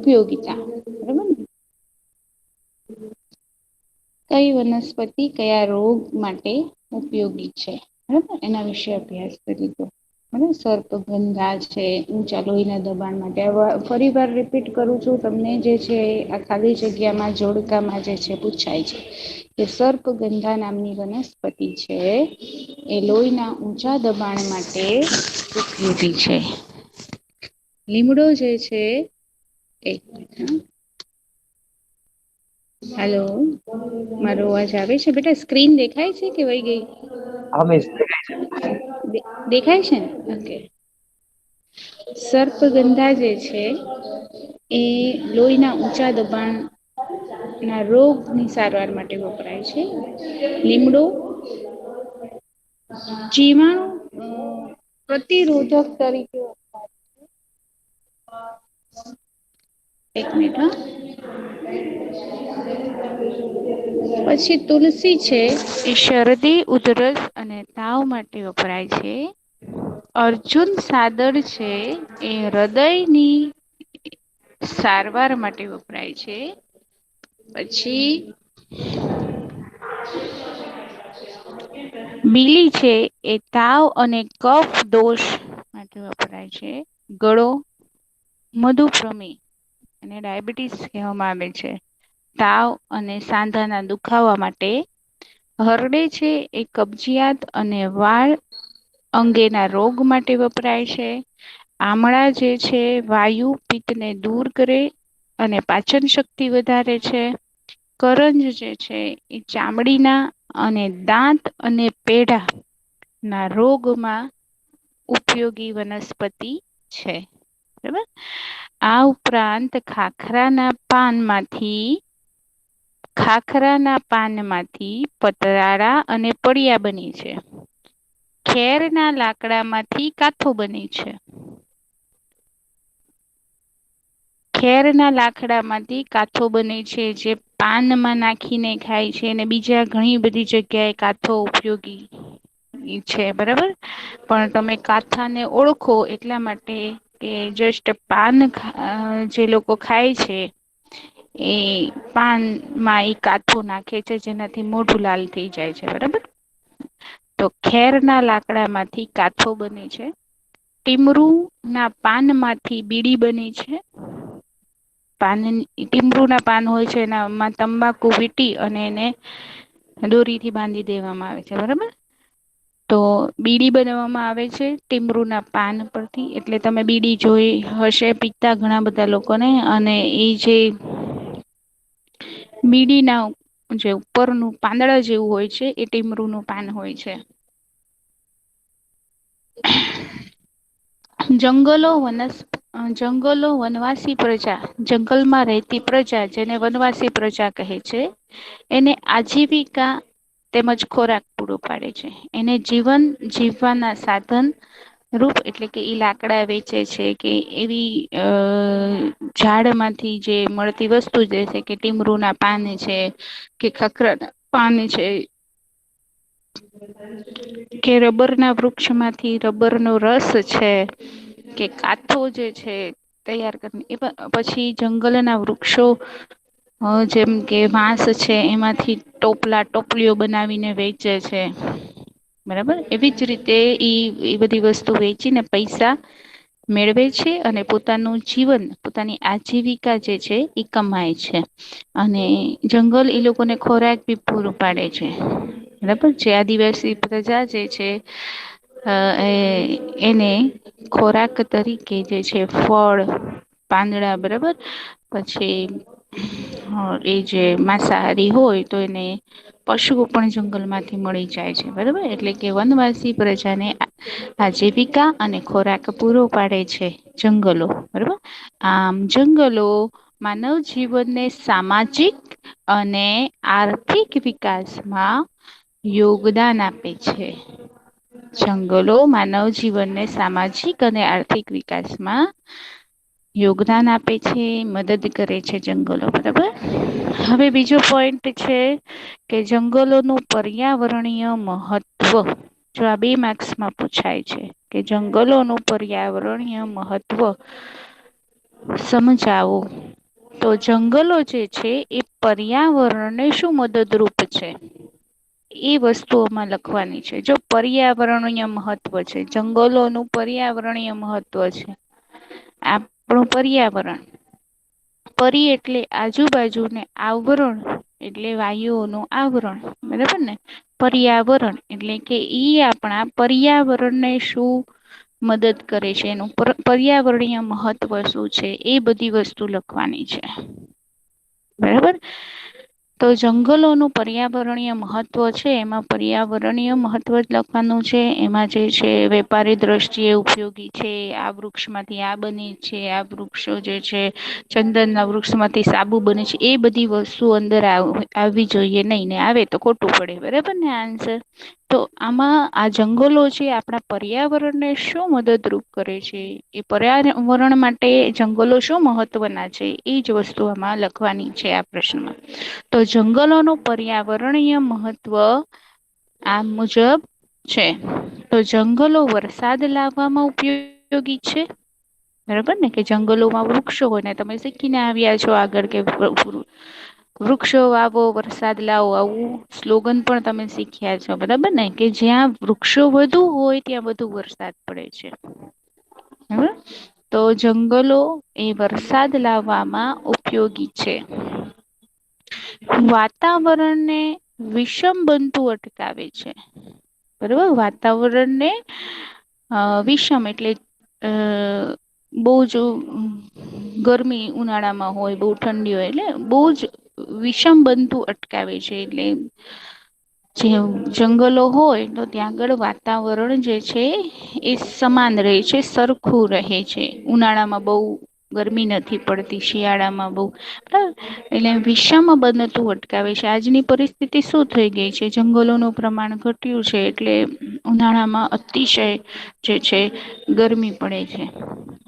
ઉપયોગિતા બરાબર ને. કઈ વનસ્પતિ કયા રોગ માટે ઉપયોગી છે બરાબર એના વિશે અભ્યાસ કરી તો. સર્પગંધા છે ઊંચા લોહીના દબાણ માટે ફરી વાર રિપીટ કરું છું તમને જે છે આ ખાલી જગ્યામાં જોડકામાં જે છે પૂછાય છે. કે સર્પગંધા નામની વનસ્પતિ છે એ લોહીના ઊંચા દબાણ માટે ઉપયોગી છે. લીમડો જે છે એક હાલો મારો અવાજ આવે છે બેટા સ્ક્રીન દેખાય છે કે વઈ ગઈ. હા મિસ દેખાય છે. દેખાય છે ને ઓકે. સર્પગંધા જે છે એ લોહીના ઊંચા દબાણ ના રોગની સારવાર માટે વપરાય છે. લીમડો જીવાણુ પ્રતિરોધક તરીકે એક મિનિટ હ પછી તુલસી છે એ શરદી ઉધરસ અને તાવ માટે વપરાય છે. અર્જુન સાદર છે એ હૃદયની સારવાર માટે વપરાય છે. પછી બીલી છે એ તાવ અને કફ દોષ માટે વપરાય છે. ગળો મધુપ્રમેહ અને ડાયાબિટીસ કહેવામાં આવે છે. તાવ અને સાંધાના દુખાવા માટે હરડે છે એ કબજયાત અને વાળ અંગેના રોગ માટે વપરાય છે. આમળા જે છે વાયુ પિત્તને દૂર કરે અને પાચન શક્તિ વધારે છે. કરંજ જે છે એ ચામડીના અને દાંત અને પેઢા ના રોગમાં ઉપયોગી વનસ્પતિ છે બરાબર. આ ઉપરાંત ખાખરાના પાનમાંથી પતરાળા અને પડિયા બને છે. ખેર ના લાકડા માંથી કાથો બને છે. ખેર ના લાકડા માંથી કાથો બને છે જે પાનમાં નાખીને ખાય છે અને બીજા ઘણી બધી જગ્યાએ કાથો ઉપયોગી છે બરાબર પણ તમે કાથાને ઓળખો એટલા માટે કે જસ્ટ પાન જે લોકો ખાય છે એ પાનમાં એ કાથો નાખે છે જેનાથી મોઢું લાલ થઈ જાય છે બરાબર. તો ખેર ના લાકડા માંથી કાથો બને છે. ટીમરૂ ના પાન માંથી બીડી બને છે. ટીમરૂ ના પાન હોય છે એનામાં તંબાકુ વીટી અને એને દોરીથી બાંધી દેવામાં આવે છે બરાબર. તો બીડી બનાવવામાં આવે છે ટીમરૂ ના પાન પરથી એટલે તમે બીડી જોઈ હશે પીતા ઘણા બધા લોકોને અને એ જે બીડી ના જે ઉપરનું પાંદડા જેવું હોય છે એ ટીમરૂ નું પાન હોય છે. જંગલો વનવાસી પ્રજા જંગલમાં રહેતી પ્રજા જેને વનવાસી પ્રજા કહે છે એને આજીવિકા તેમજ ખોરાક પૂરો પાડે છે એને જીવન જીવવાના સાધન રૂપ એટલે કે ઈ લાકડા વેચે છે કે એવી ઝાડમાંથી જે મળતી વસ્તુ જે છે કે ટીમરૂ ના પાન છે કે ખાખરા ના પાન છે કે રબર ના વૃક્ષ માંથી રબર નો રસ છે કે કાથો જે છે તૈયાર કરી એ પછી જંગલના વૃક્ષો જેમ કે વાંસ છે એમાંથી ટોપલીઓ બનાવીને વેચે છે બરાબર એવી જ રીતે ઈ બધી વસ્તુ વેચીને પૈસા મેળવે છે અને પોતાની આજીવિકા જે છે એ કમાય છે અને જંગલ એ લોકોને ખોરાક બી પૂરું પાડે છે બરાબર જે આદિવાસી પ્રજા જે છે એને ખોરાક તરીકે જે છે ફળ પાંદડા બરાબર પછી એ જે માંસાહારી હોય તો એને પશુઓ પણ જંગલ માંથી મળી જાય છે બરોબર એટલે કે વનવાસી પ્રજાને આજીવિકા અને ખોરાક પૂરો પાડે છે જંગલો બરોબર આમ જંગલો માનવ જીવનને સામાજિક અને આર્થિક વિકાસમાં યોગદાન આપે છે જંગલો માનવ જીવનને સામાજિક અને આર્થિક વિકાસમાં યોગદાન આપે છે મદદ કરે છે જંગલો બરાબર હવે બીજો પોઈન્ટ છે કે જંગલોનું પર્યાવરણીય મહત્વ જો આ 2 માર્ક્સમાં પૂછાય છે કે જંગલોનું પર્યાવરણીય મહત્વ સમજાવો તો જંગલો જે છે એ પર્યાવરણને શું મદદરૂપ છે એ વસ્તુઓમાં લખવાની છે. જો પર્યાવરણીય મહત્વ છે, જંગલોનું પર્યાવરણીય મહત્વ છે, આપણું પર્યાવરણ, પરી એટલે આજુબાજુને આવરણ એટલે વાયુઓનું આવરણ, બરાબર ને. પર્યાવરણ એટલે કે ઈ આપણા પર્યાવરણને શું મદદ કરે છે, એનું પર્યાવરણીય મહત્વ શું છે, એ બધી વસ્તુ લખવાની છે. બરાબર. તો જંગલોનું પર્યાવરણીય મહત્વ છે, એમાં પર્યાવરણીય મહત્વ જ લખવાનું છે. એમાં જે છે વેપારી દ્રષ્ટિએ ઉપયોગી છે, આ વૃક્ષ માંથી આ બને છે, આ વૃક્ષો જે છે ચંદન ના વૃક્ષ માંથી સાબુ બને છે, એ બધી વસ્તુ અંદર આવવી જોઈએ નહી, ને આવે તો ખોટું પડે. બરાબર ને આન્સર. તો આમાં આ જંગલો છે આપણા પર્યાવરણને શું મદદરૂપ કરે છે, એ પર્યાવરણ માટે જંગલો શું મહત્વના છે, એજ વસ્તુ આમાં લખવાની છે આ પ્રશ્નમાં. તો જંગલોનું પર્યાવરણીય મહત્વ આ મુજબ છે. તો જંગલો વરસાદ લાવવામાં ઉપયોગી છે. બરાબર ને, કે જંગલોમાં વૃક્ષો હોય ને તમે શીખીને આવ્યા છો આગળ કે વૃક્ષો વાવો વરસાદ લાવો, આવું સ્લોગન પણ તમે શીખ્યા છો. બરાબર ને, કે જ્યાં વૃક્ષો વધુ હોય ત્યાં વધુ વરસાદ પડે છે. હ તો જંગલો એ વરસાદ લાવવામાં ઉપયોગી છે. વાતાવરણને વિષમ બનતું અટકાવે છે. બરોબર, વાતાવરણને વિષમ એટલે બહુ જ ગરમી ઉનાળામાં હોય, બહુ ઠંડી હોય, એટલે બહુ જ વિષમ બનતું અટકાવે છે. એટલે જે જંગલો હોય તો ત્યાં આગળ વાતાવરણ જે છે એ સમાન રહે છે, સરખું રહે છે. ઉનાળામાં બહુ ગરમી નથી પડતી, શિયાળામાં બહુ એટલે વિષમ બનતું અટકાવે છે. આજની પરિસ્થિતિ શું થઈ ગઈ છે, જંગલોનું પ્રમાણ ઘટ્યું છે, એટલે ઉનાળામાં અતિશય જે છે ગરમી પડે છે.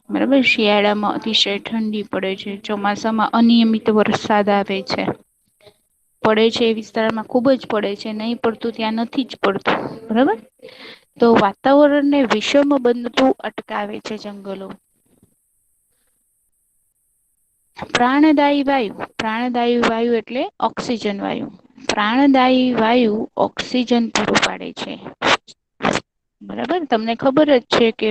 બરાબર, શિયાળામાં અતિશય ઠંડી પડે છે, ચોમાસામાં અનિયમિત વરસાદ આવે છે. પડે છે એ વિસ્તારમાં ખુબ જ પડે છે, નહીં પડતું ત્યાં નથી જ પડતું. બરાબર. તો વાતાવરણને વિષમ બનતું અટકાવે છે જંગલો. પ્રાણદાયી વાયુ, પ્રાણદાયી વાયુ એટલે ઓક્સિજન વાયુ. પ્રાણદાયી વાયુ ઓક્સિજન પૂરું પાડે છે. બરાબર, તમને ખબર જ છે કે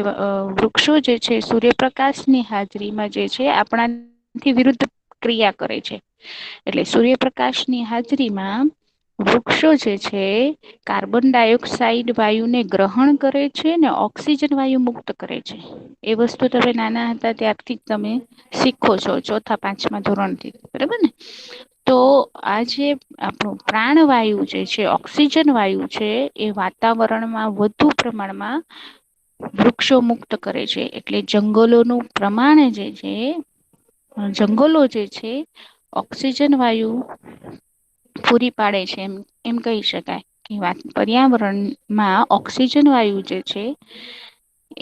વૃક્ષો જે છે સૂર્યપ્રકાશની હાજરીમાં જે છે આપણાથી વિરુદ્ધ ક્રિયા કરે છે. એટલે સૂર્યપ્રકાશની હાજરીમાં વૃક્ષો જે છે કાર્બન ડાયોક્સાઇડ વાયુને ગ્રહણ કરે છે ને ઓક્સિજન વાયુ મુક્ત કરે છે. એ વસ્તુ તમે નાના હતા ત્યારથી જ તમે શીખો છો, ચોથા પાંચમા ધોરણથી. બરાબર ને. તો આ જે આપણું પ્રાણવાયુ જે છે, ઓક્સિજન વાયુ છે, એ વાતાવરણમાં વધુ પ્રમાણમાં વૃક્ષો મુક્ત કરે છે. એટલે જંગલોનું પ્રમાણ જે છે, જંગલો જે છે ઓક્સિજન વાયુ પૂરી પાડે છે, એમ કહી શકાય. કે વાત પર્યાવરણમાં ઓક્સિજન વાયુ જે છે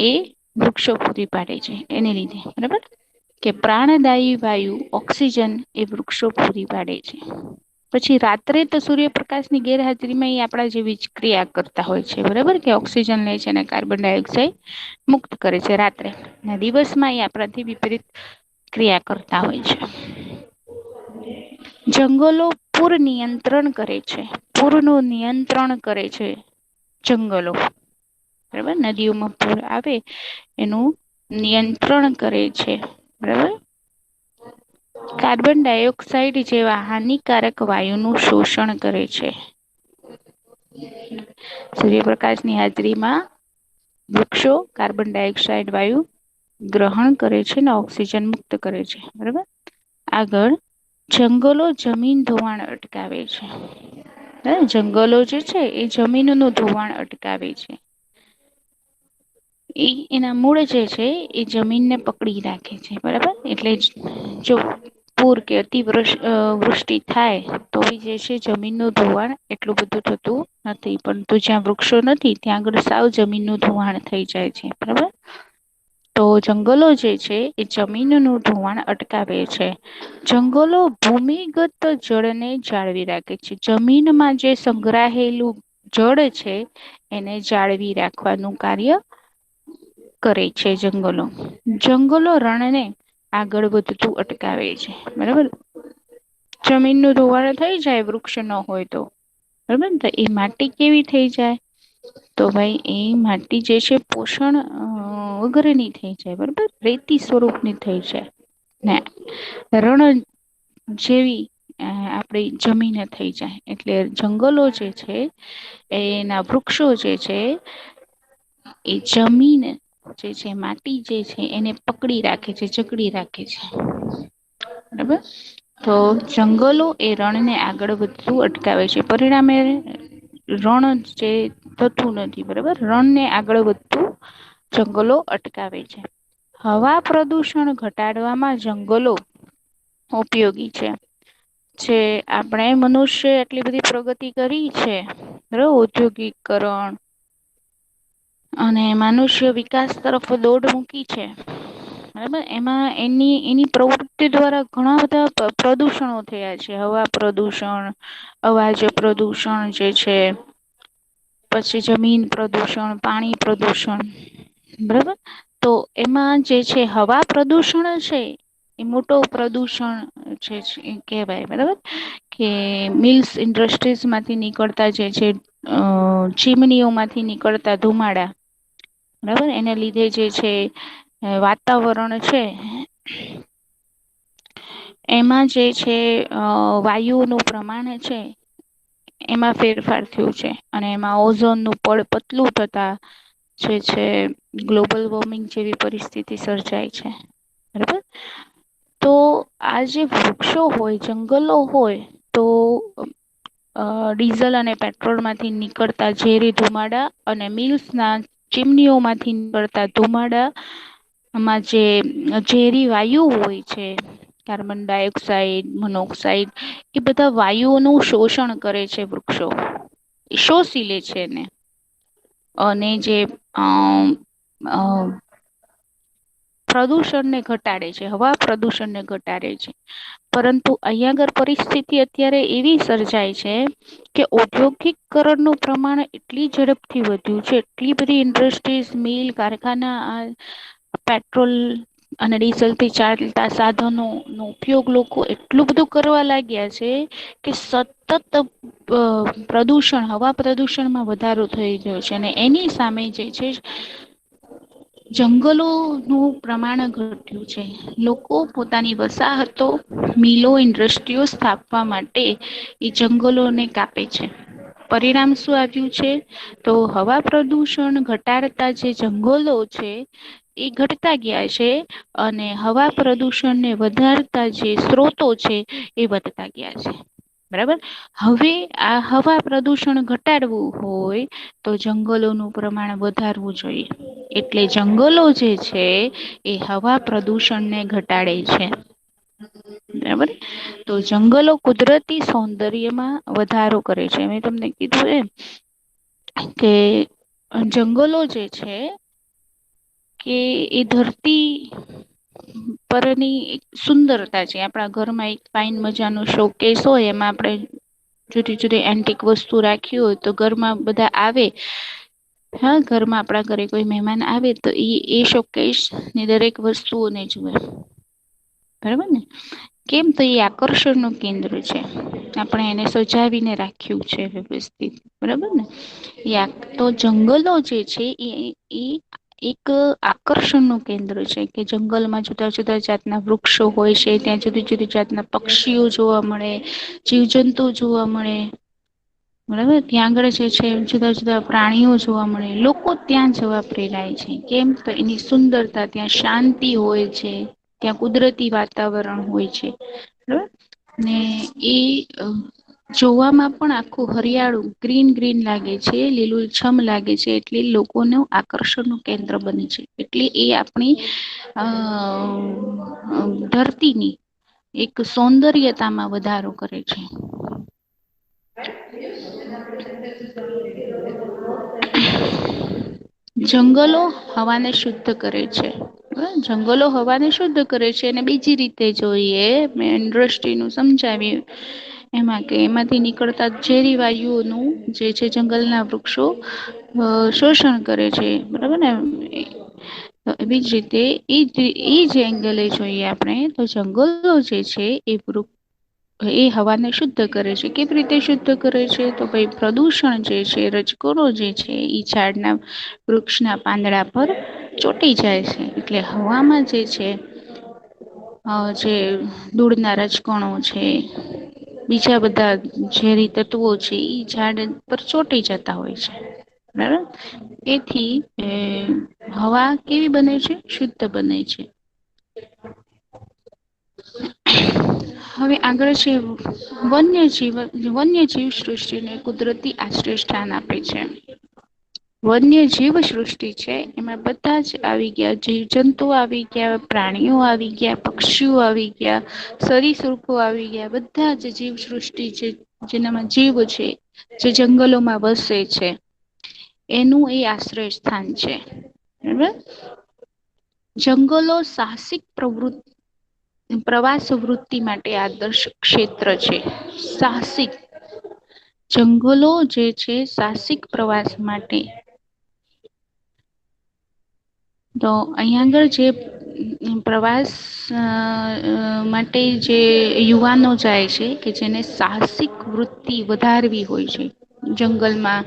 એ વૃક્ષો પૂરી પાડે છે, એને લીધે. બરાબર, કે પ્રાણદાયી વાયુ ઓક્સિજન એ વૃક્ષો પૂરી પાડે છે. પછી રાત્રે તો સૂર્યપ્રકાશની ગેરહાજરીમાં એ આપણા જેવી જ ક્રિયા કરતા હોય છે. બરાબર, કે ઓક્સિજન લે છે અને કાર્બન ડાયોક્સાઇડ મુક્ત કરે છે રાત્રે. દિવસમાં એ આપણાથી વિપરીત ક્રિયા કરતા હોય છે. જંગલો પૂર નિયંત્રણ કરે છે. પૂરનું નિયંત્રણ કરે છે જંગલો. બરાબર, નદીઓમાં પૂર આવે એનું નિયંત્રણ કરે છે. બરાબર. કાર્બન ડાયોક્સાઇડ જેવા હાનિકારક વાયુનું શોષણ કરે છે. સૂર્યપ્રકાશની હાજરીમાં વૃક્ષો કાર્બન ડાયોક્સાઇડ વાયુ ગ્રહણ કરે છે ને ઓક્સિજન મુક્ત કરે છે. બરાબર. આગળ જંગલો જમીન ધોવાણ અટકાવે છે. જંગલો જે છે એ જમીનનું ધોવાણ અટકાવે છે. એના મૂળ જે છે એ જમીનને પકડી રાખે છે. બરાબર, એટલે જો પૂર કે અતિવૃષ્ટિ થાય તો જે છે જમીનનું ધોવાણ એટલું બધું થતું નથી. પરંતુ જ્યાં વૃક્ષો નથી ત્યાં આગળ સાવ જમીનનું ધોવાણ થઈ જાય છે. બરાબર. તો જંગલો જે છે એ જમીનનું ધોવાણ અટકાવે છે. જંગલો ભૂમિગત જળને જાળવી રાખે છે. જમીનમાં જે સંગ્રહાયેલું જળ છે એને જાળવી રાખવાનું કાર્ય કરે છે જંગલો. જંગલો રણને આગળ વધતું અટકાવે છે બરાબર. જમીનનું ધોવાણ થઈ જાય વૃક્ષ ન હોય તો બરોબર ને તો એ માટી કેવી થઈ જાય તો ભાઈ એ માટી જે છે પોષણ વગરની થઈ જાય બરોબર રેતી સ્વરૂપની થઈ જાય ને રણ જેવી આપડી જમીન થઈ જાય એટલે જંગલો જે છે એના વૃક્ષો જે છે એ જમીન જે છે માટી જે છે એને પકડી રાખે છે જકડી રાખે છે બરાબર તો જંગલો એ રણને આગળ વધતું અટકાવે છે પરિણામે રણ જે થતું નથી બરાબર રણને આગળ વધતું જંગલો અટકાવે છે હવા પ્રદુષણ ઘટાડવામાં જંગલો ઉપયોગી છે છે આપણે મનુષ્ય એટલી બધી પ્રગતિ કરી છે બરાબર ઔદ્યોગિકરણ અને માનુષ્ય વિકાસ તરફ દોડ મૂકી છે બરાબર એમાં એની પ્રવૃત્તિ દ્વારા ઘણા બધા પ્રદૂષણો થયા છે હવા પ્રદૂષણ અવાજ પ્રદૂષણ જે છે પછી જમીન પ્રદુષણ પાણી પ્રદુષણ બરાબર તો એમાં જે છે હવા પ્રદુષણ છે એ મોટો પ્રદૂષણ છે કેહેવાય બરાબર કે મિલ્સ ઇન્ડસ્ટ્રીઝ માંથી નીકળતા જે છે ચીમનીઓમાંથી નીકળતા ધુમાડા બરાબર એના લીધે જે છે વાતાવરણ છે એમાં જે છે વાયુઓનું પ્રમાણ છે એમાં ફેરફાર થયું છે અને એમાં ઓઝોનનું પડ પતલું થતા જે છે ગ્લોબલ વોર્મિંગ જેવી પરિસ્થિતિ સર્જાય છે બરાબર તો આ જે વૃક્ષો હોય જંગલો હોય તો ડીઝલ અને પેટ્રોલ માંથી નીકળતા ઝેરી ધુમાડા અને મિલ્સ ના ચીમનીઓમાંથી નીકળતા ધુમાડામાં જે ઝેરી વાયુ હોય છે કાર્બન ડાયોક્સાઇડ મોનોક્સાઇડ એ બધા વાયુઓનું શોષણ કરે છે વૃક્ષો શોષી લે છે એને અને જે પ્રદૂષણને ઘટાડે છે હવા પ્રદૂષણને ઘટાડે છે પરંતુ અહીંયા આગળ પરિસ્થિતિ અત્યારે એવી સર્જાય છે કે ઔદ્યોગિકરણનું પ્રમાણ એટલી ઝડપથી વધ્યું છે એટલી બધી ઇન્ડસ્ટ્રીઝ મિલ કારખાના પેટ્રોલ અને ડીઝલ થી ચાલતા સાધનો નો ઉપયોગ લોકો એટલું બધું કરવા લાગ્યા છે કે સતત પ્રદૂષણ હવા પ્રદુષણમાં વધારો થઈ ગયો છે અને એની સામે જે છે જંગલોનું પ્રમાણ ઘટ્યું છે લોકો પોતાની વસાહતો મિલો ઇન્ડસ્ટ્રીઓ સ્થાપવા માટે એ જંગલોને કાપે છે પરિણામ શું આવ્યું છે તો હવા પ્રદુષણ ઘટાડતા જે જંગલો છે એ ઘટતા ગયા છે અને હવા પ્રદુષણને વધારતા જે સ્ત્રોતો છે એ વધતા ગયા છે બરાબર હવે આ હવા પ્રદુષણ ઘટાડવું હોય તો જંગલોનું પ્રમાણ વધારવું જોઈએ એટલે જંગલો જે છે એ હવા પ્રદૂષણને ઘટાડે છે બરાબર તો જંગલો કુદરતી સૌંદર્યમાં વધારો કરે છે મેં તમને કીધું એમ કે જંગલો જે છે કે એ ધરતી પરની એક સુંદરતા છે આપણા ઘરમાં એક ફાઇન મજાનો શો કેસ હોય એમાં આપણે જુદી જુદી એન્ટિક વસ્તુ રાખી હોય તો ઘરમાં બધા આવે હા ઘરમાં આપણા ઘરે કોઈ મહેમાન આવે તો એ શોકેશ ની દરેક વસ્તુઓને જુએ બરાબર ને કેમ તો એ આકર્ષણ નું કેન્દ્ર છે આપણે એને સજાવીને રાખ્યું છે વ્યવસ્થિત બરાબર ને તો જંગલો જે છે એ એક આકર્ષણ નું કેન્દ્ર છે કે જંગલમાં જુદા જુદા જાતના વૃક્ષો હોય છે ત્યાં જુદી જુદી જાતના પક્ષીઓ જોવા મળે જીવજંતુ જોવા મળે બરાબર ત્યાં આગળ જે છે જુદા જુદા પ્રાણીઓ જોવા મળે લોકો ત્યાં જવા પ્રેરાય છે કેમ તો એની સુંદરતા ત્યાં શાંતિ હોય છે ત્યાં કુદરતી વાતાવરણ હોય છે બરાબર ને એ જોવામાં પણ આખું હરિયાળું ગ્રીન ગ્રીન લાગે છે લીલું છમ લાગે છે એટલે લોકોનું આકર્ષણ નું કેન્દ્ર બને છે એટલે એ આપણી ધરતીની એક સૌંદર્યતામાં વધારો કરે છે જંગલો હવાને શુદ્ધ કરે છે જંગલો હવાને શુદ્ધ કરે છે અને બીજી રીતે જોઈએ મે ઇન્ડસ્ટ્રી નું સમજાવ્યું એમાં કે એમાંથી નીકળતા ઝેરી વાયુઓનું જે છે જંગલના વૃક્ષો શોષણ કરે છે બરાબર ને તો એવી જ રીતે એ જ એંગલે જોઈએ આપણે તો જંગલો જે છે એ હવાને શુદ્ધ કરે છે. કેવી રીતે શુદ્ધ કરે છે? તો ભાઈ પ્રદૂષણ જે છે, રજકણો જે છે એ ઝાડના વૃક્ષના પાંદડા પર ચોટી જાય છે. એટલે હવામાં જે છે જે ધૂળના રજકણો છે, બીજા બધા ઝેરી તત્વો છે એ ઝાડ પર ચોટી જતા હોય છે. બરાબર. એથી હવા કેવી બને છે? શુદ્ધ બને છે. હવે આગળ છે વન્યજીવ સૃષ્ટિને કુદરતી આશ્રય સ્થાન આપે છે. વન્ય જીવ સૃષ્ટિ છે એમાં બધા જ આવી ગયા. જીવ જંતુ આવી ગયા, પ્રાણીઓ આવી ગયા, પક્ષીઓ આવી ગયા, સરીસૃપો આવી ગયા. બધા જ જીવસૃષ્ટિ છે જેનામાં જીવ છે, જે જંગલોમાં વસે છે, એનું એ આશ્રય સ્થાન છે. બરાબર. જંગલો સાહસિક પ્રવાસ વૃત્તિ માટે આદર્શ ક્ષેત્ર છે. સાહસિક જંગલો જે છે સાહસિક પ્રવાસ માટે. તો અહીંયા આગળ જે પ્રવાસ માટે જે યુવાનો જાય છે કે જેને સાહસિક વૃત્તિ વધારવી હોય છે, જંગલમાં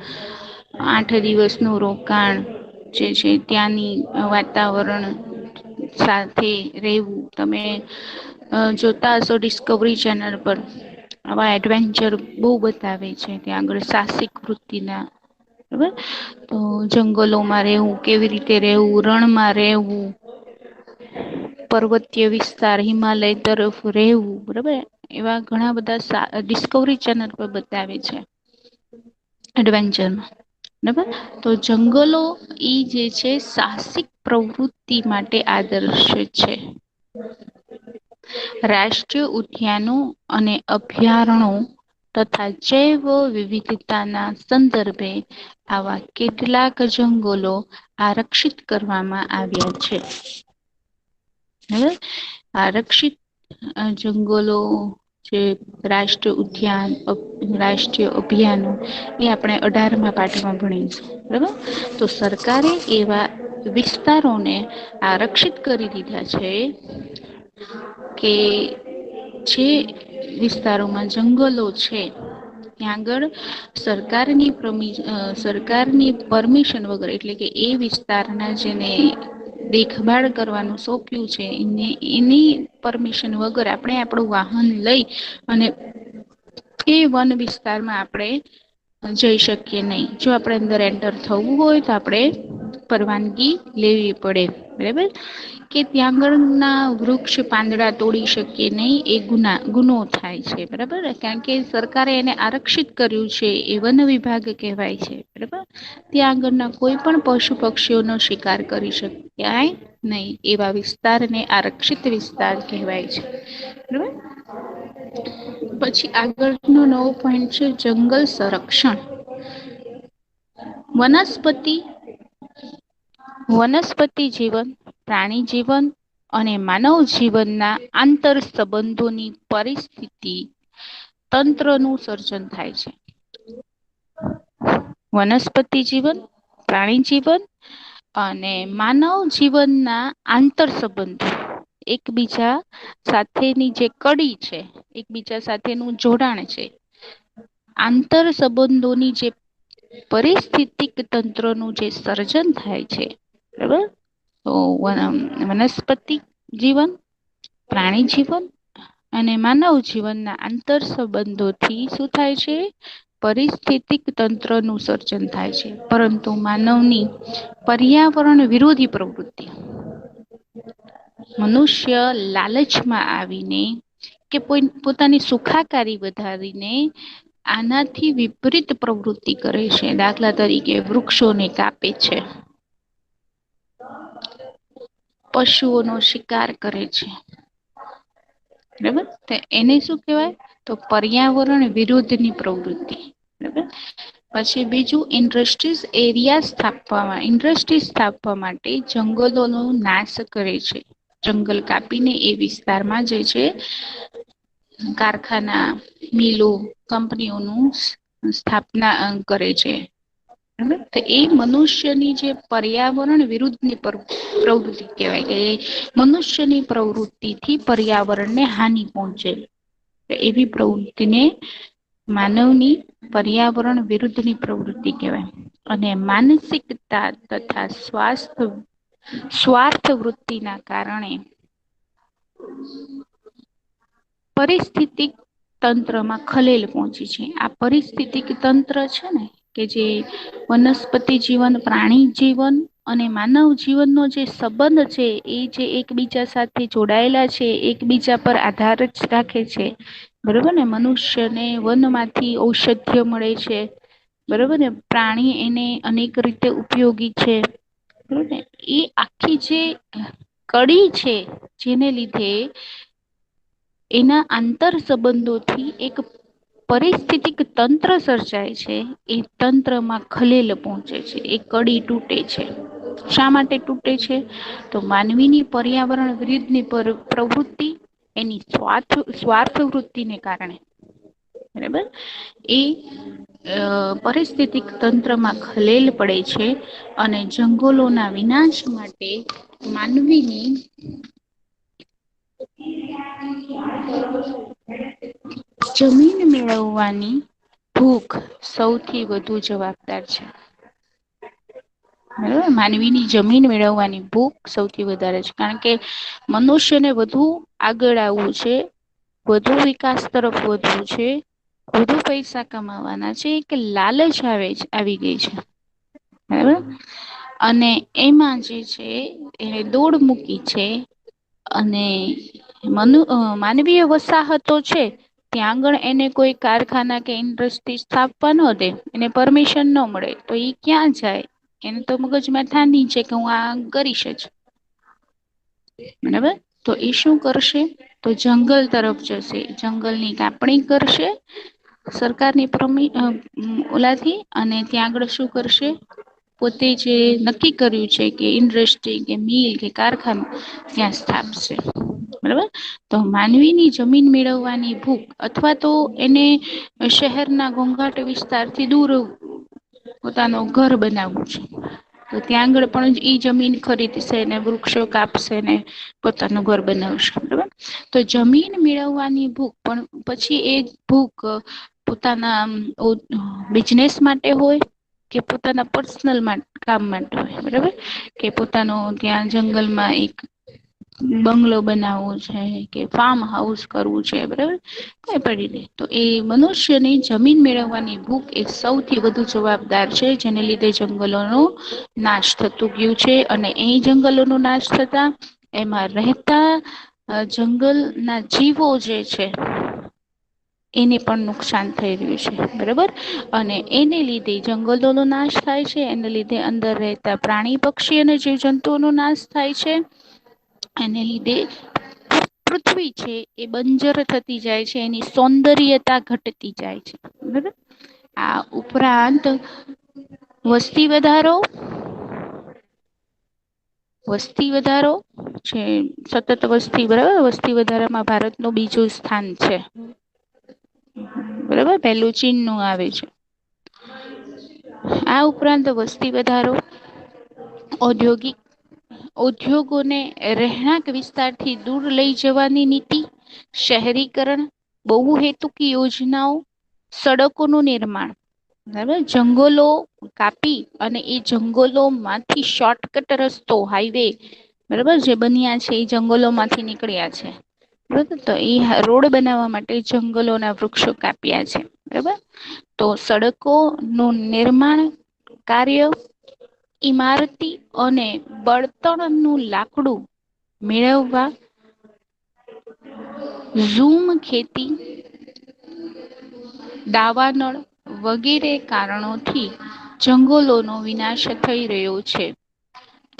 8 દિવસનું રોકાણ જે છે, ત્યાંની વાતાવરણ સાથે રહેવું. તમે જોતા હશો ડિસ્કવરી ચેનલ પર આવા એડવેન્ચર બહુ બતાવે છે. ત્યાં આગળ સાહસિક વૃત્તિના. બરાબર. તો જંગલોમાં રહેવું, કેવી રીતે રહેવું, રણમાં રહેવું, પર્વતીય વિસ્તાર હિમાલય તરફ રહેવું. બરાબર. એવા ઘણા બધા ડિસ્કવરી ચેનલ પર બતાવે છે એડવેન્ચરમાં. બરાબર. તો જંગલો ઈ જે છે સાહસિક પ્રવૃત્તિ માટે આદર્શ છે. રાષ્ટ્રીય ઉદ્યાનો અને અભયારણો તથા જૈવ વિવિધતાના સંદર્ભે આવા કેટલાક જંગલો આરક્ષિત કરવામાં આવ્યા છે. હવે આરક્ષિત જંગલો જે રાષ્ટ્રીય ઉદ્યાન, રાષ્ટ્રીય અભિયાનો એ આપણે 18મા પાઠમાં ભણીશું. બરાબર. તો સરકારે એવા વિસ્તારોને આરક્ષિત કરી દીધા છે કે જે વિસ્તારોમાં જંગલો છે ત્યાં આગળ સરકારની પરમિશન વગર, એટલે કે એ વિસ્તારના જેને દેખભાળ કરવાનું સોંપ્યું છે એની પરમિશન વગર આપણે આપણું વાહન લઈ અને એ વન વિસ્તારમાં આપણે જઈ શકીએ નહીં. જો આપણે અંદર એન્ટર થવું હોય તો આપણે પરવાનગી લેવી પડે. બરાબર. કે ત્યાં આગળના વૃક્ષ પાંદડા તોડી શકીએ નહીં, એ ગુનો થાય છે. બરાબર. કારણ કે સરકારે એને આરક્ષિત કર્યું છે, એ વન વિભાગ કહેવાય છે. બરાબર. ત્યાં આગળના કોઈ પણ પશુ પક્ષીઓનો શિકાર કરી શકાય નહીં. એવા વિસ્તારને આરક્ષિત વિસ્તાર કહેવાય છે. બરાબર. પછી આગળનો નવો પોઈન્ટ છે જંગલ સંરક્ષણ. વનસ્પતિ જીવન, પ્રાણી જીવન અને માનવ જીવનના આંતર સંબંધોની પરિસ્થિતિ તંત્રનું સર્જન થાય છે. વનસ્પતિ જીવન, પ્રાણી જીવન અને માનવ જીવનના આંતર સંબંધો, એકબીજા સાથેની જે કડી છે, એકબીજા સાથેનું જોડાણ છે, આંતર સંબંધોની જે પરિસ્થિતિક તંત્રનું જે સર્જન થાય છે. બરાબર. તો વનસ્પતિ જીવન, પ્રાણી જીવન અને માનવ જીવનના આંતર સંબંધોથી શું થાય છે? પરિસ્થિતિક તંત્રનું સર્જન થાય છે. પરંતુ માનવની પર્યાવરણ વિરોધી પ્રવૃત્તિ, મનુષ્ય લાલચમાં આવીને કે પોતાની સુખાકારી વધારીને આનાથી વિપરીત પ્રવૃત્તિ કરે છે. દાખલા તરીકે વૃક્ષોને કાપે છે, પશુઓનો શિકાર કરે છે. બરાબર. તો એને શું કહેવાય? તો પર્યાવરણ વિરુદ્ધની પ્રવૃત્તિ. બરાબર. પછી બીજું ઇન્ડસ્ટ્રી સ્થાપવા માટે જંગલોનો નાશ કરે છે. જંગલ કાપીને એ વિસ્તારમાં જે છે કારખાના, મિલો, કંપનીઓનું સ્થાપના કરે છે. તો એ મનુષ્યની જે પર્યાવરણ વિરુદ્ધની પ્રવૃત્તિ કહેવાય કે મનુષ્યની પ્રવૃત્તિથી પર્યાવરણને હાનિ પહોંચે એવી પ્રવૃત્તિને માનવની પર્યાવરણ વિરુદ્ધની પ્રવૃત્તિ કહેવાય. અને માનસિકતા તથા સ્વાર્થ વૃત્તિના કારણે પરિસ્થિતિ તંત્રમાં ખલેલ પહોંચી છે. આ પરિસ્થિતિક તંત્ર છે ને કે જે વનસ્પતિ જીવન, પ્રાણી જીવન અને માનવ જીવનનો જે સંબંધ છે એ જે એકબીજા સાથે જોડાયેલા છે, એકબીજા પર આધાર રાખે છે. બરોબર ને, મનુષ્યને વનમાંથી ઔષધ્ય મળે છે. બરોબર ને, પ્રાણી એને અનેક રીતે ઉપયોગી છે. બરોબર, એ આખી જે કડી છે જેને લીધે એના આંતર સંબંધોથી એક પરિસ્થિતિક તંત્ર સર્જાય છે. એ તંત્રમાં ખલેલ પહોંચે છે, એ કડી તૂટે છે. શા માટે તૂટે છે? તો માનવીની પર્યાવરણ વિરુદ્ધની પ્રવૃત્તિ, એની સ્વાર્થ વૃત્તિને કારણે. બરાબર, એ પરિસ્થિતિક તંત્રમાં ખલેલ પડે છે અને જંગલોના વિનાશ માટે માનવીની જમીન મેળવવાની ભૂખ સૌથી વધુ જવાબદાર છે. બરાબર, માનવીની જમીન મેળવવાની ભૂખ સૌથી વધારે છે. કારણ કે મનુષ્યને વધુ આગળ આવવું છે, વધુ વિકાસ તરફ વધવું છે, વધુ પૈસા કમાવાના છે, કે લાલચ આવી ગઈ છે. બરાબર, અને એમાં જે છે એને દોડ મૂકી છે. અને માનવીય વસાહતો છે ત્યાં આગળ એને કોઈ કારખાના કે ઇન્ડસ્ટ્રી સ્થાપવા ન દે, એને પરમિશન ન મળે, તો ઈ ક્યાં જાય? એને તો મગજમાં ઠાની છે કે હું આ કરીશ જ. બરાબર, તો એ શું કરશે? તો જંગલ તરફ જશે, જંગલની કાપણી કરશે સરકારની ઓલાથી, અને ત્યાં આગળ શું કરશે? પોતે જે નક્કી કર્યું છે કે ઇન્ડસ્ટ્રી કે મિલ કે કારખાનું ત્યાં સ્થાપશે. બરાબર, તો માનવીની જમીન મેળવવાની ભૂખ, અથવા તો એને શહેરના ઘોઘાટ વિસ્તારથી દૂર પોતાનું ઘર બનાવવું છે, તો ત્યાં આગળ પણ ઈ જમીન ખરીદશે ને, વૃક્ષો કાપશે ને પોતાનું ઘર બનાવશે. બરોબર, તો જમીન મેળવવાની ભૂખ, પણ પછી એ ભૂખ પોતાના બિઝનેસ માટે હોય કે પોતાના પર્સનલ કામ માટે હોય. બરાબર, કે પોતાનો ત્યાં જંગલમાં એક બંગલો બનાવવો છે કે ફાર્મ હાઉસ કરવું છે. બરાબર, કઈ પડી દે તો એ મનુષ્યની જમીન મેળવવાની ભૂખ એ સૌથી વધુ જવાબદાર છે, જેને લીધે જંગલોનો નાશ થતું ગયું છે. અને એ જંગલો ન નાશ થતા એમાં રહેતા જંગલ ના જીવો જે છે એને પણ નુકસાન થઈ રહ્યું છે. બરાબર, અને એને લીધે જંગલોનો નાશ થાય છે, એને લીધે અંદર રહેતા પ્રાણી, પક્ષી અને જીવ જંતુઓ નો નાશ થાય છે. એને લીધે પૃથ્વી છે એ બંજર થતી જાય છે, એની સૌંદર્યતા ઘટતી જાય છે. બરાબર, આ ઉપરાંત વસ્તી વધારો, વસ્તી વધારો છે, સતત વસ્તી. બરાબર, વસ્તી વધારામાં ભારતનું બીજું સ્થાન છે. બરાબર, પેલું ચીન નું આવે છે. આ ઉપરાંત વસ્તી વધારો, ઉદ્યોગોને રહેણાંક વિસ્તારથી દૂર લઈ જવાની નીતિ, શહેરીકરણ, બહુહેતુકી યોજનાઓ, સડકોનું નિર્માણ. બરાબર, જંગલો કાપી અને એ જંગલો માંથી શોર્ટકટ રસ્તો, હાઈવે બરાબર જે બન્યા છે એ જંગલો માંથી નીકળ્યા છે. બરોબર, તો એ રોડ બનાવવા માટે જંગલોના વૃક્ષો કાપ્યા છે. બરાબર, તો સડકો નું નિર્માણ કાર્ય, ઈમારતી અને બળતણ નું લાકડું મેળવવા, ઝૂમ ખેતી, દાવાનળ વગેરે કારણોથી જંગલોનો વિનાશ થઈ રહ્યો છે.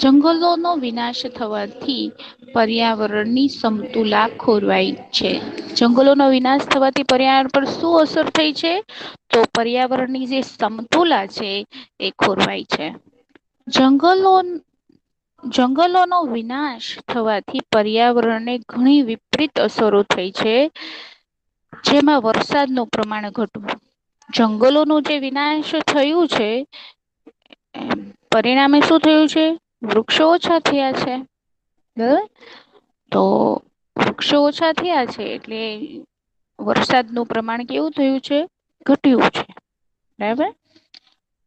જંગલોનો વિનાશ થવાથી પર્યાવરણની સમતુલા ખોરવાય છે. જંગલોનો વિનાશ થવાથી પર્યાવરણ પર શું અસર થઈ છે? તો પર્યાવરણની જે સમતુલા છે એ ખોરવાય છે. જંગલોનો વિનાશ થવાથી પર્યાવરણને ઘણી વિપરીત અસરો થઈ છે. જેમાં વરસાદનું પ્રમાણ ઘટવું. જંગલોનું જે વિનાશ થયું છે પરિણામે શું થયું છે? વૃક્ષો ઓછા થયા છે. બરાબર. તો વૃક્ષો ઓછા થયા છે એટલે વરસાદનું પ્રમાણ કેવું થયું છે? ઘટ્યું છે. બરાબર.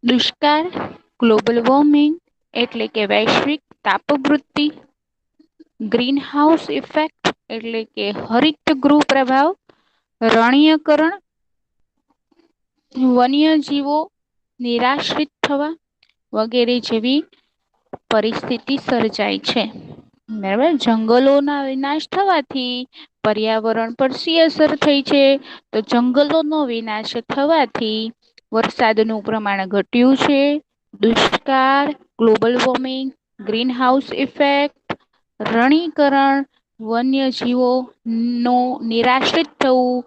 દુષ્કાળ, ગ્લોબલ વોર્મિંગ એટલે કે વૈશ્વિક તાપવૃત્તિ, ગ્રીન હાઉસ ઇફેક્ટ એટલે કે હરિત ગૃહ પ્રભાવ, રણ્યકરણ, વન્ય જીવો નિરાશ્રિત થવા વગેરે જેવી પરિસ્થિતિ સર્જાય છે. બરાબર. જંગલોના વિનાશ થવાથી પર્યાવરણ પર શી અસર થઈ છે? તો જંગલોનો વિનાશ થવાથી વરસાદનું પ્રમાણ ઘટ્યું છે. દુષ્કાળ, global warming, green house effect, રણીકરણ, વન્યજીવો નું નિરાશ્રિત થવું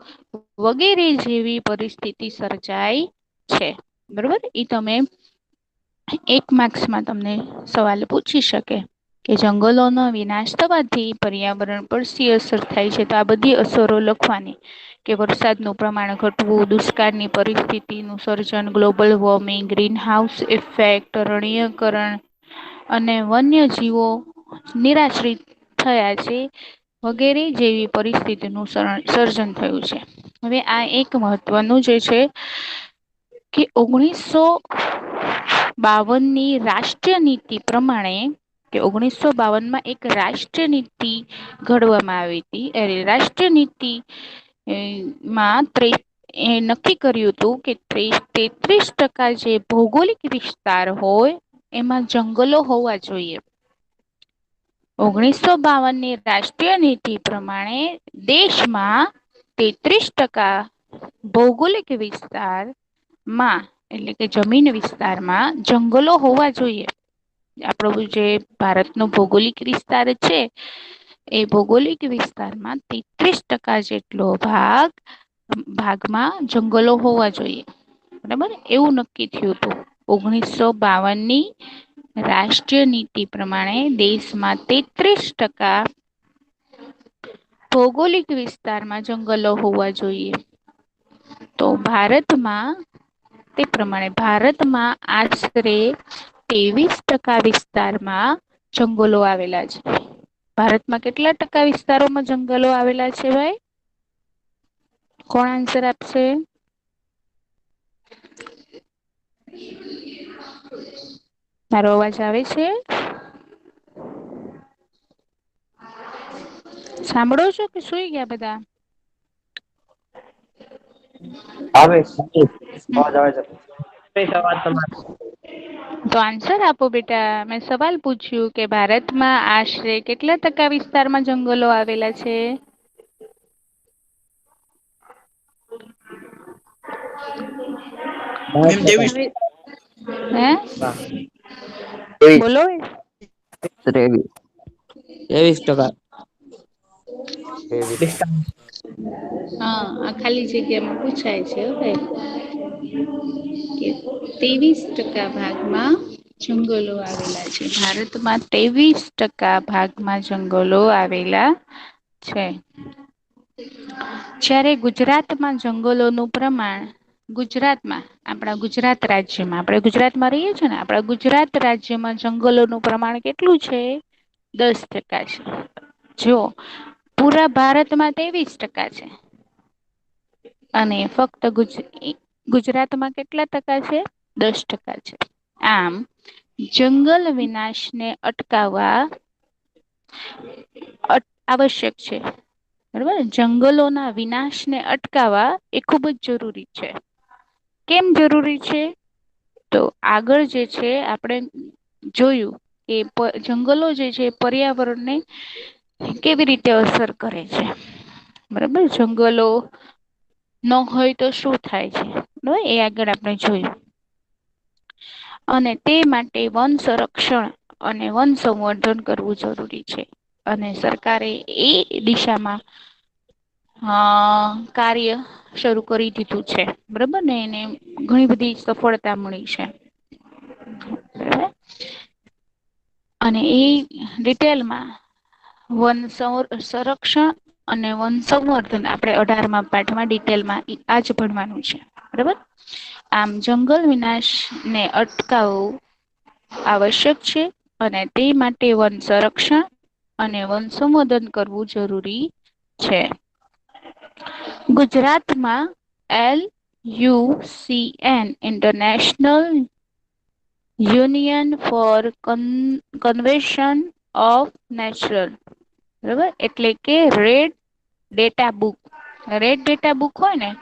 વગેરે જેવી પરિસ્થિતિ સર્જાય છે. બરોબર. ઈ તમે એક માર્ક્સમાં તમને સવાલ પૂછી શકે. કે જંગલોનો વિનાશ થવાથી પર્યાવરણ પર શી અસર થાય છે? તો આ બધી અસરો લખવાની. કે વરસાદનું પ્રમાણ ઘટવું, દુષ્કાળની પરિસ્થિતિનું સર્જન, global warming, green house effect, રણ્યકરણ અને વન્યજીવો નિરાશ્રિત થયા છે. વગેરે જેવી પરિસ્થિતિનું સર્જન થયું છે. હવે આ એક મહત્વનું જે છે કે 1952ની રાષ્ટ્રીય નીતિ પ્રમાણે કે 1952માં એક રાષ્ટ્રીય નીતિ ઘડવામાં આવી હતી. રાષ્ટ્રીય નીતિ માં એ નક્કી કર્યું હતું કે 33% જે ભૌગોલિક વિસ્તાર હોય એમાં જંગલો હોવા જોઈએ. 1952ની રાષ્ટ્રીય નીતિ પ્રમાણે દેશમાં 33% ભૌગોલિક વિસ્તારમાં એટલે કે જમીન વિસ્તારમાં જંગલો હોવા જોઈએ. આપણું જે ભારતનો ભૌગોલિક વિસ્તાર છે એ ભૌગોલિક વિસ્તારમાં 33% જેટલો ભાગમાં જંગલો હોવા જોઈએ. બરાબર. એવું નક્કી થયું હતું 1952ની રાષ્ટ્રીય નીતિ પ્રમાણે દેશમાં 33% ભૌગોલિક વિસ્તારમાં જંગલો હોવા જોઈએ. તો ભારતમાં તે પ્રમાણે ભારતમાં આશરે 23% વિસ્તારમાં જંગલો આવેલા છે. ભારતમાં કેટલા ટકા વિસ્તારોમાં જંગલો આવેલા છે ભાઈ? કોણ આન્સર આપશે? મારો અવાજ આવે છે? સાંભળો છો કે સુઈ ગયા બધા? આવે અવાજ આવે છે. સવાલ તમારે તો આન્સર આપો બેટા. મેં સવાલ પૂછ્યું કે ભારતમાં આશરે કેટલા ટકા વિસ્તારમાં જંગલો આવેલા છે? પાંચ મેમ ટકા 23. હે બોલો. 23. 23%. હા આ ખાલી જગ્યામાં પૂછાય છે ભાઈ. 23% ભાગમાં જંગલો આવેલા છે. ભારતમાં 23% ભાગમાં જંગલો આવેલા છે. જ્યારે ગુજરાતમાં જંગલોનું પ્રમાણ ગુજરાતમાં આપણા ગુજરાત રાજ્યમાં આપણે ગુજરાતમાં રહીએ છીએ ને આપણા ગુજરાત રાજ્યમાં જંગલોનું પ્રમાણ કેટલું છે? 10% છે. જો પૂરા ભારતમાં 23% છે. અને ફક્ત ગુજરાતમાં કેટલા ટકા છે? 10% છે. આમ જંગલ વિનાશને અટકાવવા આવશ્યક છે. બરોબર. જંગલોના વિનાશને અટકાવવા એ ખૂબ જ જરૂરી છે. કેમ જરૂરી છે? તો આગળ જે છે આપણે જોયું કે જંગલો જે છે પર્યાવરણને કેવી રીતે અસર કરે છે. બરાબર. જંગલો ન હોય તો શું થાય છે એ આગળ આપણે જોયું. અને તે માટે વન સંરક્ષણ અને વન સંવર્ધન કરવું જરૂરી છે. અને સરકારે એ દિશામાં કાર્ય શરૂ કરી દીધું છે. બરોબર ને એને ઘણી બધી સફળતા મળી છે. અને એ ડિટેલમાં વન સંરક્ષણ અને વન સંવર્ધન આપણે 18મા પાઠમાં ડિટેલમાં આજ ભણવાનું છે. બરોબર. આમ જંગલ વિનાશ ને અટકાવવું આવશ્યક છે અને તે માટે વન સંરક્ષણ અને વન સંવર્ધન કરવું જરૂરી છે. ગુજરાતમાં LUCN international union for convention of natural બરોબર એટલે કે red data book red data book હોય ને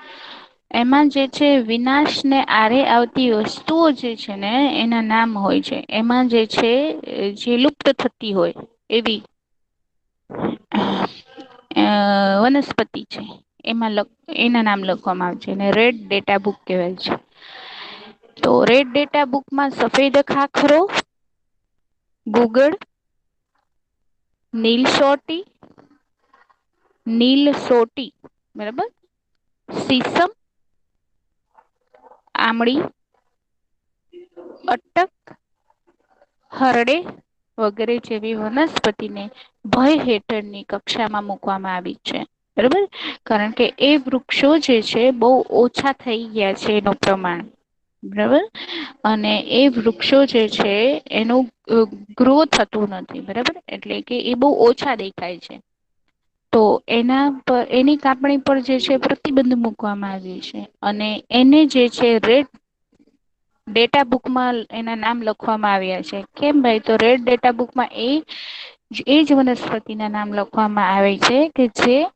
એમાં જે છે વિનાશ ને આરે આવતી વસ્તુઓ જે છે ને એના નામ હોય છે એમાં જે છે જે લુપ્ત થતી હોય એવી વનસ્પતિ છે એમાં એના નામ લખવામાં આવે છે અને રેડ ડેટા બુક કહેવાય છે. તો રેડ ડેટા બુકમાં સફેદ ખાખરો ગુગળ નીલ સોટી નીલ સોટી બરાબર સીસમ આમળી અટક હરડે વગેરે જેવી વનસ્પતિને ભય હેઠળની કક્ષામાં મુૂકવામાં આવી છે. બરોબર કારણ કે એ વૃક્ષો જે છે બહુ ઓછા થઈ ગયા છે એનું પ્રમાણ બરાબર અને એ વૃક્ષો જે છે એનું ગ્રો થતું નથી બરાબર એટલે કે એ બહુ ઓછા દેખાય છે. તો એના પર એની કાપણી પર જે છે પ્રતિબંધ મુૂકવામાં આવ્યું છે. અને એને જે છે રેડ ડેટા બુકમાં એના નામ લખવામાં આવ્યા છે કેમ ભાઈ તો રેડ ડેટા બુકમાં એજ વનસ્પતિ ના નામ લખવામાં આવે છે કે જે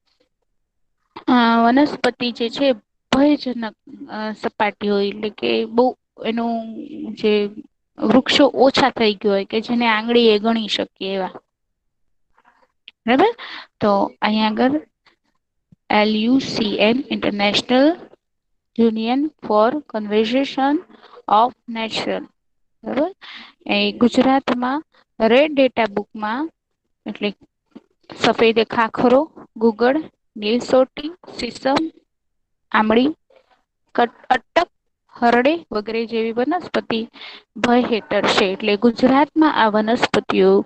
વનસ્પતિ જે છે ભયજનક સપાટી હોય એટલે કે બહ એનું જે વૃક્ષો ઓછા થઈ ગયો હોય કે જેને આંગળી એ ગણી શકીએ એવા બરાબર તો અહીંયા આગળ LUCN international union for conservation of natural બરોબર એ ગુજરાતમાં રેડ ડેટા બુકમાં એટલે સફેદ ખાખરો ગુગળ નીલસોટી સીસમ આંબળી અટક હરડે વગેરે જેવી વનસ્પતિ ભય હેઠળ છે એટલે ગુજરાતમાં આ વનસ્પતિઓ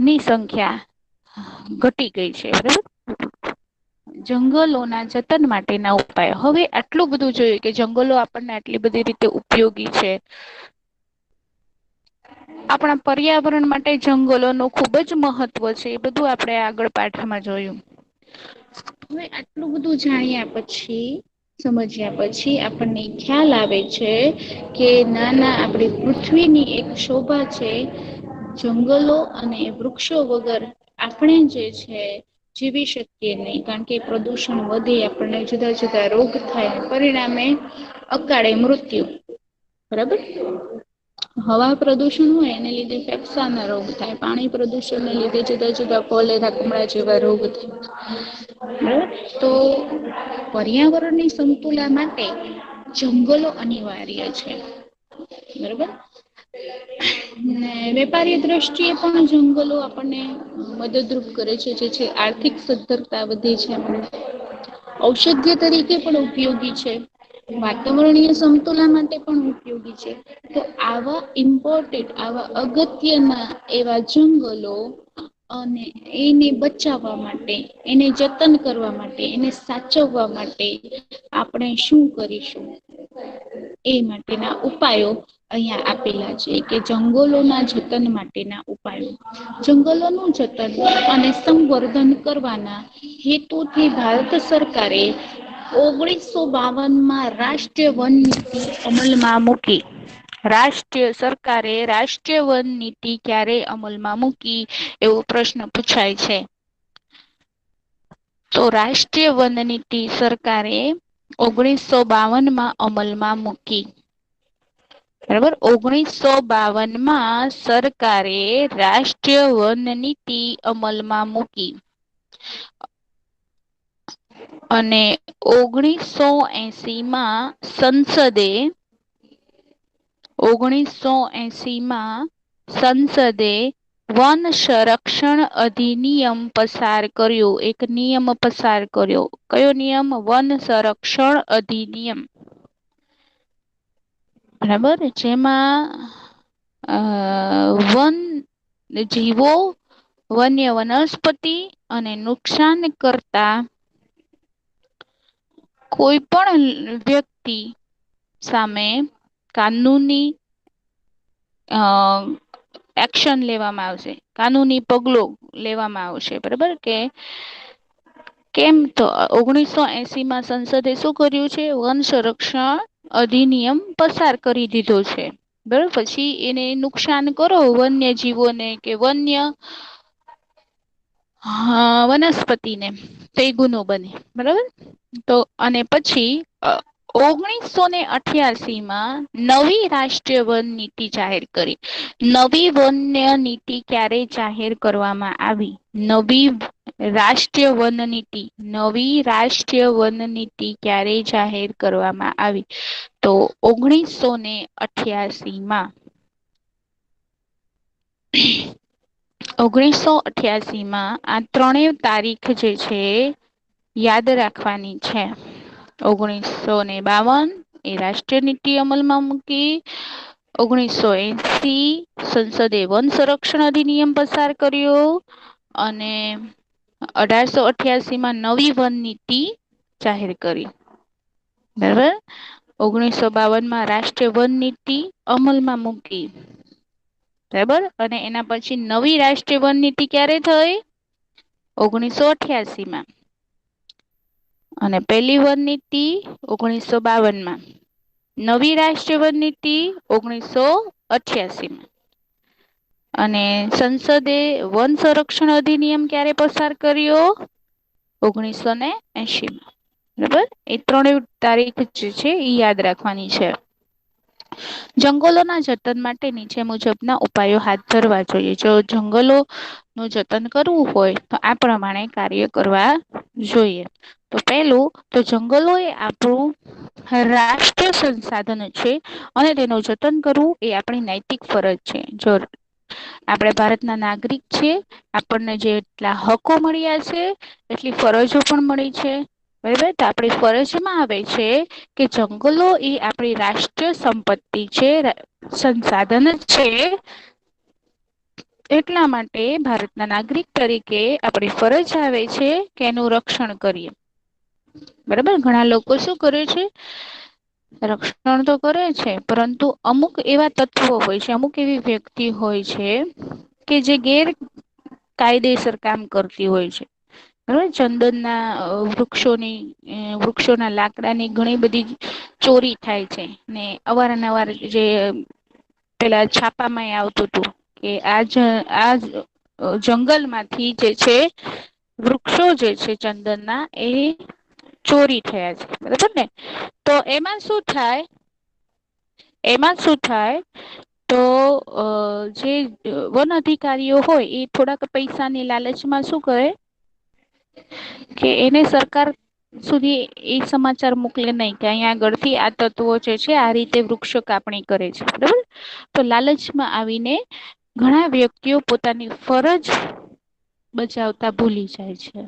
ની સંખ્યા ઘટી ગઈ છે બરાબર જંગલોના જતન માટેના ઉપાય હવે આટલું બધું જોયું કે જંગલો આપણને આટલી બધી રીતે ઉપયોગી છે. આપણા પર્યાવરણ માટે જંગલોનું ખુબ જ મહત્વ છે એ બધું આપણે આગળ પાઠમાં જોયું હવે આટલું બધું જાણ્યા પછી સમજ્યા પછી આપણને ખ્યાલ આવે છે કે નાના આપડી પૃથ્વીની એક શોભા છે જંગલો અને વૃક્ષો વગર આપણે જે છે જીવી શકીએ નહી કારણ કે પ્રદુષણ વધે આપણને જુદા જુદા રોગ થાય પરિણામે અકાળે મૃત્યુ બરાબર હવા પ્રદુષણ હોય એને લીધે ફેફસા ના રોગ થાય પાણી પ્રદુષણને લીધે જુદા જુદા કોલેરા કમળા જેવા રોગ થાય તો પર્યાવરણની સમતુલા માટે જંગલો અનિવાર્ય છે બરોબર વેપારી દ્રષ્ટિએ પણ જંગલો આપણને મદદરૂપ કરે છે જે છે આર્થિક સદ્ધરતા વધે છે ઔષધ્ય તરીકે પણ ઉપયોગી છે વાતાવરણીય સમતુલા માટે પણ ઉપયોગી છે તો આવા ઇમ્પોર્ટન્ટ આવા અગત્યના એવા જંગલો અને એને બચાવવા માટે એને જતન કરવા માટે એને સાચવવા માટે આપણે શું કરીશું એ માટેના ઉપાયો અહિયાં આપેલા છે કે જંગલોના જતન માટેના ઉપાયો જંગલોનું જતન અને સંવર્ધન કરવાના હેતુથી ભારત સરકારે 1952 રાષ્ટ્રીય વન નીતિ અમલમાં મૂકી રાષ્ટ્રીય સરકારે રાષ્ટ્રીય વન નીતિ ક્યારે અમલમાં મૂકી એવો પ્રશ્ન પૂછાય છે તો રાષ્ટ્રીય વન નીતિ સરકારે 1952 અમલમાં મૂકી બરાબર 1952 સરકારે રાષ્ટ્રીય વન નીતિ અમલમાં મૂકી અને 1980 સંસદે 1980 સંસદે વન સંરક્ષણ અધિનિયમ પસાર કર્યો એક નિયમ પસાર કર્યો કયો નિયમ વન સંરક્ષણ અધિનિયમ બરાબર જેમાં વન જીવો વન્ય વનસ્પતિ અને નુકસાન કરતા કોઈ પણ વ્યક્તિ સામે કાનૂની એક્શન લેવામાં આવશે, કાનૂની પગલો લેવામાં આવશે. બરાબર કે કેમ તો 1980 માં સંસદે શું કર્યું છે? વન સંરક્ષણ અધિનિયમ પસાર કરી દીધો છે. બરોબર, પછી એને નુકસાન કરો વન્ય જીવોને કે વન્ય વનસ્પતિને તો એ ગુનો બને. બરાબર, તો અને પછી 1988 માં નવી રાષ્ટ્રીય વન નીતિ જાહેર કરી. નવી વન્ય નીતિ ક્યારે જાહેર કરવામાં આવી? નવી રાષ્ટ્રીય વન નીતિ, નવી રાષ્ટ્રીય વન નીતિ ક્યારે જાહેર કરવામાં આવી? તો 1988 માં. 1988 માં આ ત્રણેય તારીખ જે છે યાદ રાખવાની છે. 1952 એ રાષ્ટ્રીય નીતિ અમલમાં મૂકી. 1980 સંસદે વન સંરક્ષણ અધિનિયમ પસાર કર્યો અને 1888 માં નવી વન નીતિ જાહેર કરી. બરાબર, 1952 માં રાષ્ટ્રીય વન નીતિ અમલમાં મૂકી. બરાબર, અને એના પછી નવી રાષ્ટ્રીય વન નીતિ ક્યારે થઈ? 1988 માં. અને પહેલી વન નીતિ 1952 માં. નવી રાષ્ટ્રીય વન નીતિ 1988 માં. અને સંસદે વન સંરક્ષણ અધિનિયમ ક્યારે પસાર કર્યો? 1980 માં. બરાબર, એ ત્રણેય તારીખ જે છે એ યાદ રાખવાની છે. જંગલોના જતન માટે નીચે મુજબના ઉપાયો હાથ ધરવા જોઈએ. જો જંગલો નું જતન કરવું હોય તો આ પ્રમાણે કાર્ય કરવા જોઈએ. તો પેલું તો જંગલો એ આપણું રાષ્ટ્રીય સંસાધન છે અને તેનું જતન કરવું એ આપણી નૈતિક ફરજ છે. જો આપણે ભારતના નાગરિક છે, આપણને જેટલા હકો મળ્યા છે એટલી ફરજો પણ મળી છે. બરાબર, તો આપણી ફરજમાં આવે છે કે જંગલો એ આપણી રાષ્ટ્રીય સંપત્તિ છે, સંસાધન જ છે. એટલા માટે ભારતના નાગરિક તરીકે આપણી ફરજ આવે છે કે એનું રક્ષણ કરીએ. બરાબર, ઘણા લોકો શું કરે છે? રક્ષણ તો કરે છે, પરંતુ અમુક એવા તત્વો હોય છે, અમુક એવી વ્યક્તિ હોય છે કે જે ગેરકાયદેસર કામ કરતી હોય છે. બરાબર, ચંદનના વૃક્ષોના લાકડાની ઘણી બધી ચોરી થાય છે ને અવારનવાર જે પેલા છાપામાં આવતું હતું કે આ જંગલમાંથી જે છે વૃક્ષો જે છે ચંદનના એ ચોરી થયા છે. બરાબર ને, તો એમાં શું થાય? એમાં શું થાય? તો જે વન અધિકારીઓ હોય એ થોડાક પૈસાની લાલચમાં શું કરે કે એને સરકાર સુધી એ સમાચાર મોકલે નહીં કે અહીંયા આગળથી આ તત્વો જે છે આ રીતે વૃક્ષ કાપણી કરે છે. બરાબર, તો લાલચમાં આવીને ઘણા વ્યક્તિઓ પોતાની ફરજ બજાવતા ભૂલી જાય છે.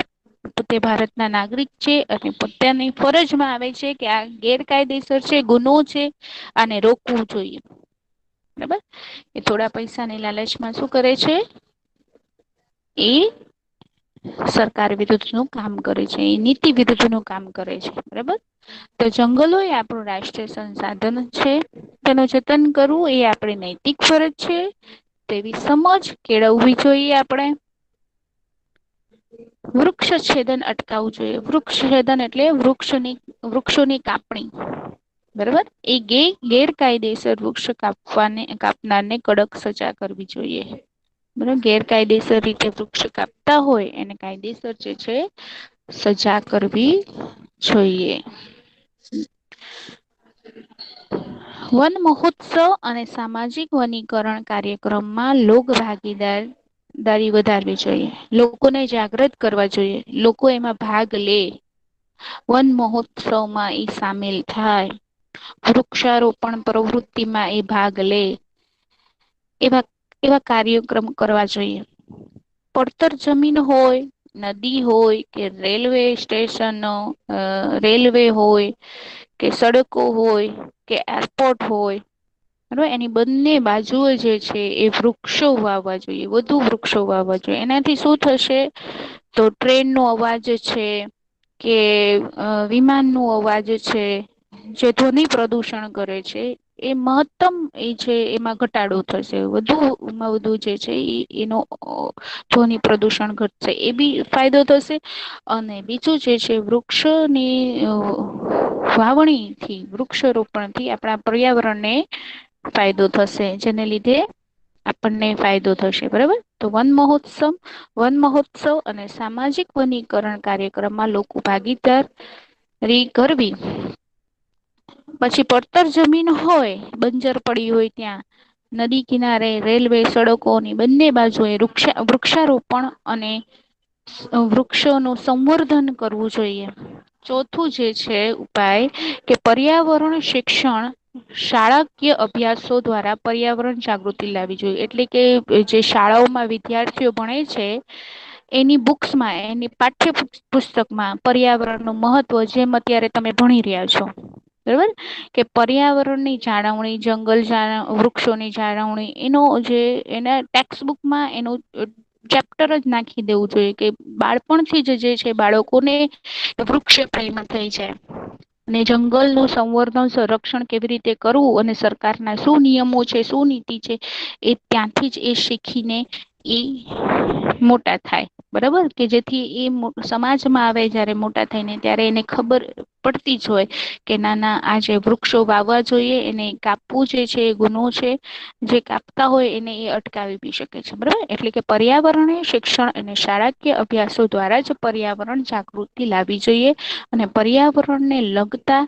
પોતે ભારતના નાગરિક છે અને પોતાની ફરજમાં આવે છે કે આ ગેરકાયદેસર છે, ગુનો છે, આને રોકવું જોઈએ. બરાબર, એ થોડા પૈસાની લાલચમાં શું કરે છે? એ સરકાર વિરુદ્ધ નું કામ કરે છે, એ નીતિ વિરુદ્ધ નું કામ કરે છે. બરાબર, તો જંગલો એ આપણું રાષ્ટ્રીય સંસાધન છે. તેનું જતન કરવું એ આપણી નૈતિક ફરજ છે. તેવી સમજ કેળવવી જોઈએ આપણે. વૃક્ષછેદન અટકાવવું જોઈએ. વૃક્ષછેદન એટલે વૃક્ષોની કાપણી. બરાબર, એ ગેરકાયદેસર વૃક્ષ કાપનારને કડક સજા કરવી જોઈએ. બરાબર, ગેરકાયદેસર રીતે વૃક્ષ કાપતા હોય એને કાયદેસર જે છે સજા કરવી જોઈએ. વન મહોત્સવ અને સામાજિક વનીકરણ કાર્યક્રમમાં લોક દારી વધારવી જોઈએ. લોકોને જાગૃત કરવા જોઈએ. લોકો એમાં ભાગ લે. વન મહોત્સવમાં ઈ સામેલ થાય. વૃક્ષારોપણ પ્રવૃત્તિમાં એ ભાગ લે. એવા કાર્યક્રમ કરવા જોઈએ. પડતર જમીન હોય, નદી હોય કે રેલવે સ્ટેશન, રેલવે હોય કે સડકો હોય કે એરપોર્ટ હોય, બરાબર, એની બંને બાજુઓ જે છે એ વૃક્ષો વાવવા જોઈએ. વધુ વૃક્ષો વાવવા જોઈએ. એનાથી શું થશે? તો ટ્રેન નો અવાજ છે કે વિમાન નો અવાજ છે જે ધ્વનિ પ્રદૂષણ કરે છે એ મહત્તમ એ છે એમાં ઘટાડો થશે, વધુમાં વધુ જે છે એનો ધ્વનિ પ્રદૂષણ ઘટશે એ બી ફાયદો થશે. અને બીજું જે છે વૃક્ષોની વાવણીથી વૃક્ષ રોપણથી આપણા પર્યાવરણને ફાયદો થશે, જેને લીધે આપણને ફાયદો થશે. બરાબર, તો વન મહોત્સવ અને સામાજિક વનીકરણ કાર્યક્રમમાં લોકો ભાગીદાર કરવી. પછી પડતર જમીન હોય, બંજર પડી હોય ત્યાં નદી કિનારે, રેલવે, સડકોની બંને બાજુએ વૃક્ષારોપણ અને વૃક્ષોનું સંવર્ધન કરવું જોઈએ. ચોથું જે છે ઉપાય કે પર્યાવરણ શિક્ષણ શાળાકીય અભ્યાસો દ્વારા પર્યાવરણ જાગૃતિ લાવવી જોઈએ. એટલે કે જે શાળાઓમાં વિદ્યાર્થીઓ ભણે છે એની બુક્સમાં, એની પાઠ્ય પુસ્તકમાં પર્યાવરણ નું મહત્વ જેમ અત્યારે તમે ભણી રહ્યા છો, બરોબર, કે પર્યાવરણ ની જાળવણી, જંગલ વૃક્ષોની જાળવણી એનો જે એના ટેક્સ્ટબુકમાં એનું ચેપ્ટર જ નાખી દેવું જોઈએ કે બાળપણથી જ જે છે બાળકોને વૃક્ષ પ્રેમ થઈ જાય. અને જંગલનું સંવર્ધન, સંરક્ષણ કેવી રીતે કરવું અને સરકારના શું નિયમો છે, શું નીતિ છે, એ ત્યાંથી જ એ શીખીને એ મોટા થાય. બરાબર, કે જેથી એ સમાજમાં આવે જયારે મોટા થાય ને ત્યારે એને ખબર પડતી જ હોય કે નાના આ જે વૃક્ષો વાવવા જોઈએ, એને કાપવું જે છે એ ગુનો છે. જે કાપતા હોય એને એ અટકાવી બી શકે છે. બરાબર, એટલે કે પર્યાવરણીય શિક્ષણ અને શાળાકીય અભ્યાસો દ્વારા જ પર્યાવરણ જાગૃતિ લાવવી જોઈએ. અને પર્યાવરણને લગતા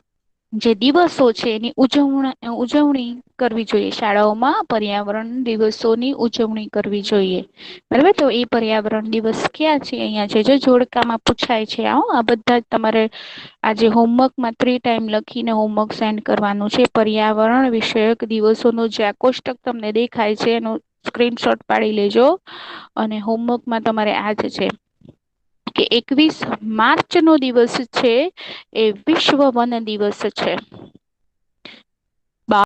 જે દિવસો છે એની ઉજવણી કરવી જોઈએ. શાળાઓમાં પર્યાવરણ દિવસોની ઉજવણી કરવી જોઈએ. બરાબર, તો એ પર્યાવરણ દિવસ ક્યાં છે? અહિયાં છે જો જોડકામાં પૂછાય છે. આ બધા જ તમારે આજે હોમવર્કમાં 3 ટાઈમ લખીને હોમવર્ક સેન્ડ કરવાનું છે. પર્યાવરણ વિષયક દિવસોનું જે આ કોષ્ટક તમને દેખાય છે એનું સ્ક્રીનશોટ પાડી લેજો. અને હોમવર્કમાં તમારે આજ છે કે 21 માર્ચ નો દિવસ છે એ વિશ્વ વન દિવસ છે.